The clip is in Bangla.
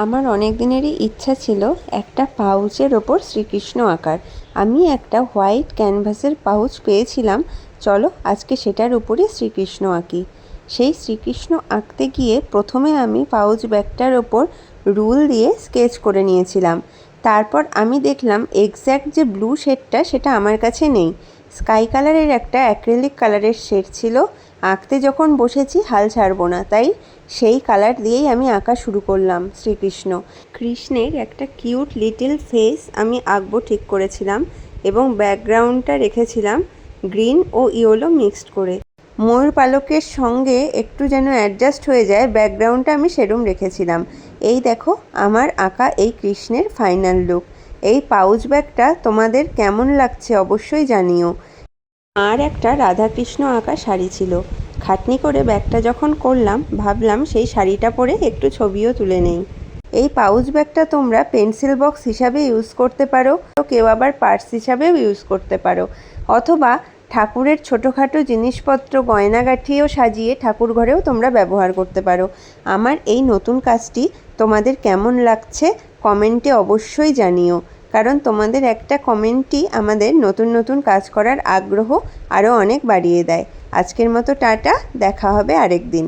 আমার অনেক দিনেরই ইচ্ছা ছিল একটা পাউচের ওপর শ্রীকৃষ্ণ আঁকার। আমি একটা হোয়াইট ক্যানভাসের পাউচ পেয়েছিলাম। চলো আজকে সেটার উপরে শ্রীকৃষ্ণ আঁকি। সেই শ্রীকৃষ্ণ আঁকতে গিয়ে প্রথমে আমি পাউচ ব্যাগটার ওপর রুল দিয়ে স্কেচ করে নিয়েছিলাম। তারপর আমি দেখলাম এক্স্যাক্ট যে ব্লু শেডটা সেটা আমার কাছে নেই। স্কাই কালারের একটা অ্যাক্রিলিক কালারের শেড ছিল। আঁকতে যখন বসেছি হাল ছাড়বো না, তাই সেই কালার দিয়েই আমি আঁকা শুরু করলাম। কৃষ্ণের একটা কিউট লিটল ফেস আমি আঁকবো ঠিক করেছিলাম এবং ব্যাকগ্রাউন্ডটা রেখেছিলাম গ্রিন ও ইয়েলো মিক্সড করে। ময়ূর পালকের সঙ্গে একটু যেন অ্যাডজাস্ট হয়ে যায় ব্যাকগ্রাউন্ডটা আমি সেরম রেখেছিলাম। এই দেখো আমার আঁকা এই কৃষ্ণের ফাইনাল লুক। এই পাউচ ব্যাগটা তোমাদের কেমন লাগছে অবশ্যই জানিও। আর একটা রাধাকৃষ্ণ আঁকা শাড়ি ছিল। খাটনি করে ব্যাগটা যখন করলাম ভাবলাম সেই শাড়িটা পরে একটু ছবিও তুলে নেই। এই পাউচ ব্যাগটা তোমরা পেন্সিল বক্স হিসাবে ইউজ করতে পারো, কেউ আবার পার্স হিসাবেও ইউজ করতে পারো, অথবা ঠাকুরের ছোটোখাটো জিনিসপত্র গয়নাগাঠিও সাজিয়ে ঠাকুর ঘরেও তোমরা ব্যবহার করতে পারো। আমার এই নতুন কাজটি তোমাদের কেমন লাগছে কমেন্টে অবশ্যই জানিও, কারণ তোমাদের একটা কমেন্টই আমাদের নতুন নতুন কাজ করার আগ্রহ আরও অনেক বাড়িয়ে দেয়। আজকের মতো টাটা, দেখা হবে আরেক দিন।